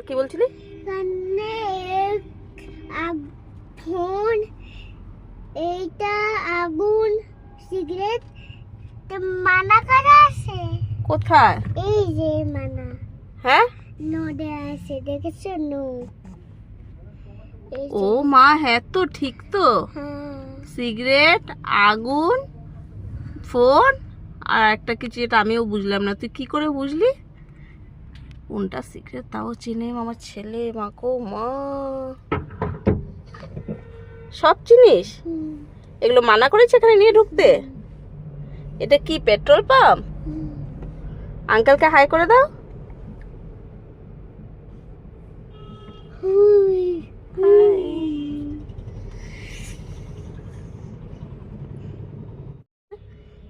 কি বলছিলি? ফোন, এইটা আগুন, সিগারেট মানা করা আছে। কোথায়? এই যে মানা। হ্যাঁ, নোডে আছে, দেখেছো? নো। ও মা, হ্যাঁ তো, ঠিক তো। হ্যাঁ। সিগারেট, আগুন, ফোন, আর একটা কিছু যেটা আমিও বুঝলাম না। তুই কি করে বুঝলি? কোনটা সিগারেট তাও চিনে আমার ছেলে। মাকো মা, সব জিনিস এগুলো মানা করেছে এখানে নিয়ে ঢুকতে। এটা কি পেট্রোল পাম্প? আঙ্কেলকে হাই করে দাও।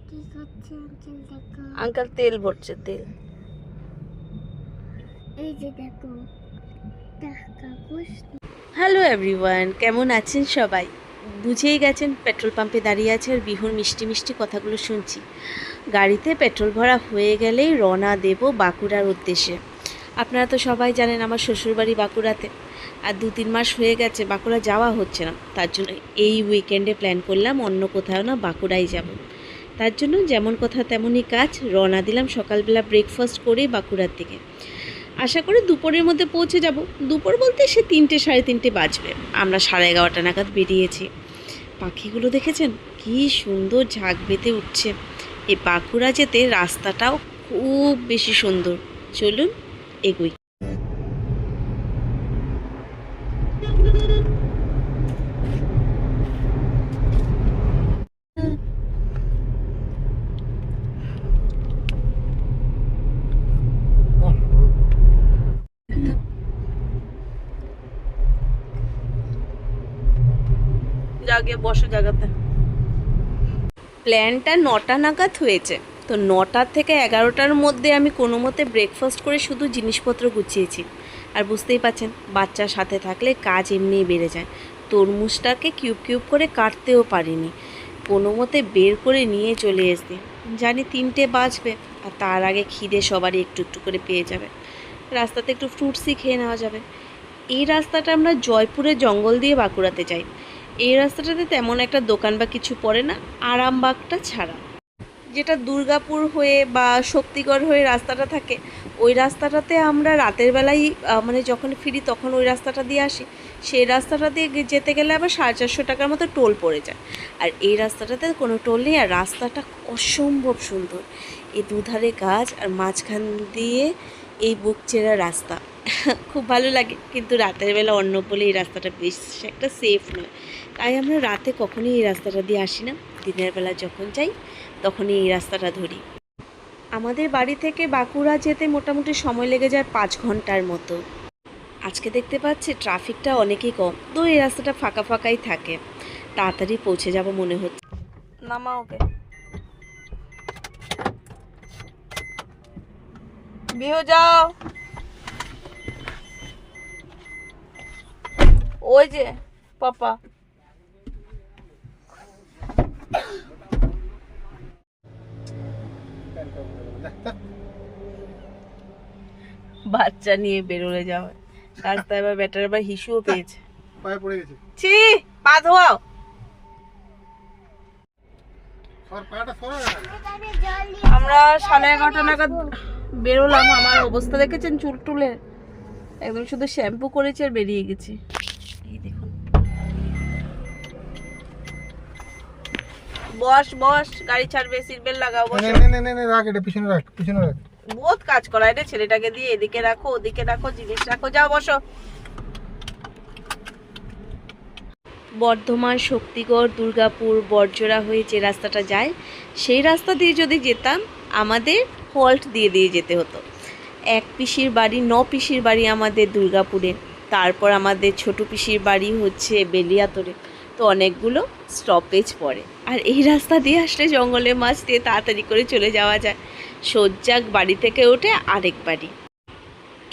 কি করছে আঙ্কেল? দেখো, আঙ্কেল তেল ভরছে, তেল। এই যে দেখো কাগজ। হ্যালো এভরিওয়ান, কেমন আছেন সবাই? বুঝেই গেছেন পেট্রোল পাম্পে দাঁড়িয়ে আছে আর বিহুর মিষ্টি মিষ্টি কথাগুলো শুনছি। গাড়িতে পেট্রোল ভরা হয়ে গেলেই রওনা দেব বাঁকুড়ার উদ্দেশ্যে। আপনারা তো সবাই জানেন আমার শ্বশুরবাড়ি বাঁকুড়াতে, আর 2-3 মাস হয়ে গেছে বাঁকুড়া যাওয়া হচ্ছে না। তার জন্য এই উইকেন্ডে প্ল্যান করলাম অন্য কোথাও না, বাঁকুড়াই যাব। তার জন্য যেমন কথা তেমনই কাজ, রওনা দিলাম সকালবেলা ব্রেকফাস্ট করেই বাঁকুড়ার দিকে। আশা করি দুপুরের মধ্যে পৌঁছে যাব। দুপুর বলতে সে 3টে সাড়ে 3টে বাজবে। আমরা 11:30 নাগাদ বেরিয়েছি। পাখিগুলো দেখেছেন কি সুন্দর ঝাঁক বেঁধে উঠছে। এই বাঁকুড়া যেতে রাস্তাটাও খুব বেশি সুন্দর। চলুন এগোই। জাগে বসো জায়গাতে। প্ল্যানটা 9টা নাগাদ হয়েছে, তো 9টার থেকে 11টার মধ্যে আমি কোনো মতে ব্রেকফাস্ট করে শুধু জিনিসপত্র গুছিয়েছি। আর বুঝতেই পাচ্ছেন বাচ্চার সাথে থাকলে কাজ এমনিই বেড়ে যায়। তরমুজটাকে কিউব কিউব করে কাটতেও পারিনি, কোনো মতে বের করে নিয়ে চলে এসছি। জানি 3টে বাজবে, আর তার আগে খিদে সবারই একটু একটু করে পেয়ে যাবে। রাস্তাতে একটু ফ্রুটসই খেয়ে নেওয়া যাবে। এই রাস্তাটা আমরা জয়পুরের জঙ্গল দিয়ে বাঁকুড়াতে যাই। এই রাস্তাটাতে তেমন একটা দোকান বা কিছু পড়ে না, আরামবাগটা ছাড়া। যেটা দুর্গাপুর হয়ে বা শক্তিগড় হয়ে রাস্তাটা থাকে, ওই রাস্তাটাতে আমরা রাতের বেলায় মানে যখন ফিরি তখন ওই রাস্তাটা দিয়ে আসি। সেই রাস্তাটা দিয়ে যেতে গেলে আবার 450 টাকার মতো টোল পড়ে যায়। আর এই রাস্তাটাতে কোনো টোল নেই, আর রাস্তাটা অসম্ভব সুন্দর। এই দুধারে গাছ আর মাঝখান দিয়ে এই বুক চেরা রাস্তা খুব ভালো লাগে। কিন্তু রাতের বেলা অন্য বলে এই রাস্তাটা বেশ একটা সেফ নয়, তাই আমরা রাতে কখনোই এই রাস্তাটা দিয়ে আসি না। দিনের বেলা যখন যাই তখনই এই রাস্তাটা ধরি। আমাদের বাড়ি থেকে বাঁকুড়া যেতে মোটামুটি সময় লেগে যায় 5 ঘন্টার মতো। আজকে দেখতে পাচ্ছি ট্রাফিকটা অনেকই কম, তো এই রাস্তাটা ফাঁকা ফাঁকাই থাকে। তাড়াতাড়ি পৌঁছে যাব মনে হচ্ছে। নামা ওকে। বিহু যাও। ওই যে পাপা। বাচ্চা নিয়ে বেরোলে যাওয়া রাস্তায়, এবার বেটার আবার হিসুও পেয়েছে। পায়ে পড়ে গেছে। ছি, পা ধোয়াও। আমরা 11:30 নাগাদ বেরোলাম। আমার অবস্থা দেখেছেন চুল টুলে একদম, শুধু শ্যাম্পু করেছি আর বেরিয়ে গেছি। এই দেখুন। বস বস, গাড়ি ছাড়বে, সিট বেল্ট লাগাও। বসো। রাখ, এটা পিছনে রাখ, পিছনে রাখ। বহুত কাজ করায় রে ছেলেটাকে দিয়ে। এদিকে রাখো, ওদিকে রাখো, জিনিস রাখো। যাও বসো। বর্ধমান, শক্তিগড়, দুর্গাপুর, বড়জোড়া হয়ে যে রাস্তাটা যায়, সেই রাস্তা দিয়ে যদি যেতাম আমাদের হল্ট দিয়ে দিয়ে যেতে হতো। 1 পিসির বাড়ি, 9 পিসির বাড়ি আমাদের দুর্গাপুরে, তারপর আমাদের ছোট পিসির বাড়ি হচ্ছে বেলিয়াতরে। তো অনেকগুলো স্টপেজ পড়ে, আর এই রাস্তা দিয়ে আসলে জঙ্গলের মাঝ দিয়ে তাড়াতাড়ি করে চলে যাওয়া যায় সজ্জাক বাড়ি থেকে উঠে আরেক বাড়ি।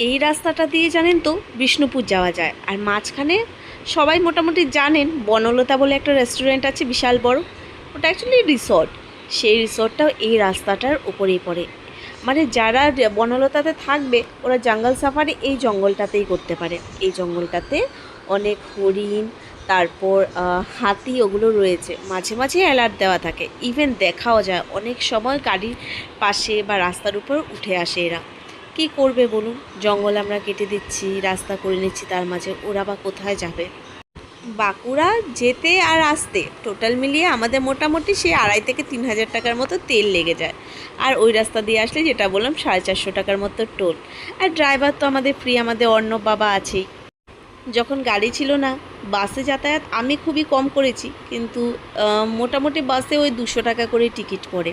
এই রাস্তাটা দিয়ে জানেন তো বিষ্ণুপুর যাওয়া যায়। আর মাঝখানে সবাই মোটামুটি জানেন বনলতা বলে একটা রেস্টুরেন্ট আছে বিশাল বড়, ওটা অ্যাকচুয়ালি রিসর্ট। সেই রিসর্টটাও এই রাস্তাটার উপরেই পড়ে। মানে যারা বনলতাতে থাকবে ওরা জঙ্গল সাফারি এই জঙ্গলটাতেই করতে পারে। এই জঙ্গলটাতে অনেক হরিণ, তারপর হাতি ওগুলো রয়েছে, মাঝে মাঝে অ্যালার্ট দেওয়া থাকে, ইভেন দেখাও যায় অনেক সময় গাড়ির পাশে বা রাস্তার উপর উঠে আসে এরা। কি করবে বলুন, জঙ্গল আমরা কেটে দিচ্ছি, রাস্তা করে নিচ্ছি, তার মাঝে ওরা বা কোথায় যাবে। বাঁকুড়া যেতে আর আসতে টোটাল মিলিয়ে আমাদের মোটামুটি সেই 2,500 থেকে 3,000 টাকার মতো তেল লেগে যায়। আর ওই রাস্তা দিয়ে আসলে যেটা বললাম 450 টাকার মতো টোল। আর ড্রাইভার তো আমাদের ফ্রি, আমাদের অর্ণব বাবা আছেই। যখন গাড়ি ছিল না, বাসে যাতায়াত আমি খুবই কম করেছি, কিন্তু মোটামুটি বাসে ওই 200 টাকা করে টিকিট পড়ে।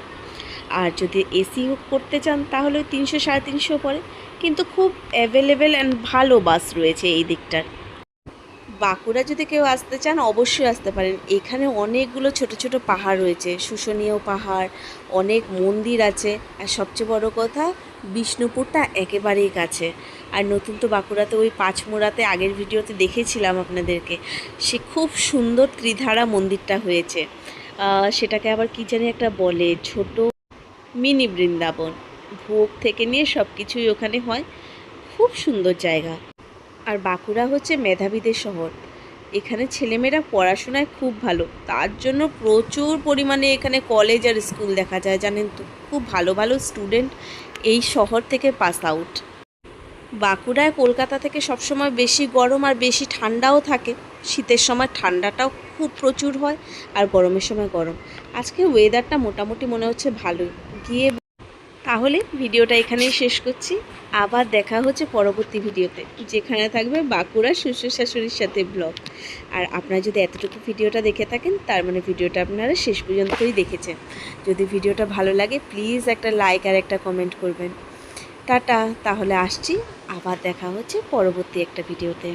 আর যদি এসি করতে চান তাহলে ওই 300-350 পড়ে। কিন্তু খুব অ্যাভেলেবেল অ্যান্ড ভালো বাস রয়েছে এই দিকটার। বাঁকুড়া যদি কেউ আসতে চান অবশ্যই আসতে পারেন। এখানে অনেকগুলো ছোট ছোট পাহাড় রয়েছে, শুশুনিয়া পাহাড়, অনেক মন্দির আছে, আর সবচেয়ে বড় কথা বিষ্ণুপুরটা একেবারেই কাছে। আর নতুন তো বাঁকুড়াতে ওই পাঁচমোড়াতে আগের ভিডিওতে দেখেছিলাম আপনাদেরকে, সে খুব সুন্দর ত্রিধারা মন্দিরটা হয়েছে। সেটাকে আবার কী জানি একটা বলে, ছোট মিনি বৃন্দাবন, ভোগ থেকে নিয়ে সব কিছুই ওখানে হয়। খুব সুন্দর জায়গা। আর বাঁকুড়া হচ্ছে মেধাবীদের শহর, এখানে ছেলেমেয়েরা পড়াশোনায় খুব ভালো, তার জন্য প্রচুর পরিমাণে এখানে কলেজ আর স্কুল দেখা যায়, জানেন তো। খুব ভালো ভালো স্টুডেন্ট এই শহর থেকে পাস আউট। বাঁকুড়ায় কলকাতা থেকে সবসময় বেশি গরম আর বেশি ঠান্ডাও থাকে। শীতের সময় ঠান্ডাটাও খুব প্রচুর হয়, আর গরমের সময় গরম। আজকে ওয়েদারটা মোটামুটি মনে হচ্ছে ভালোই। গিয়ে তাহলে ভিডিওটা এখানেই শেষ করছি। আবার দেখা হচ্ছে পরবর্তী ভিডিওতে, যেখানে থাকবে বাঁকুড়া শ্বশুর শাশুড়ির সাথে ব্লগ। আর আপনারা যদি এতটুকু ভিডিওটা দেখে থাকেন, তার মানে ভিডিওটা আপনারা শেষ পর্যন্তই দেখেছেন। যদি ভিডিওটা ভালো লাগে প্লিজ একটা লাইক আর একটা কমেন্ট করবেন। টাটা, তাহলে আসছি। আবার দেখা হচ্ছে পরবর্তী একটা ভিডিওতে।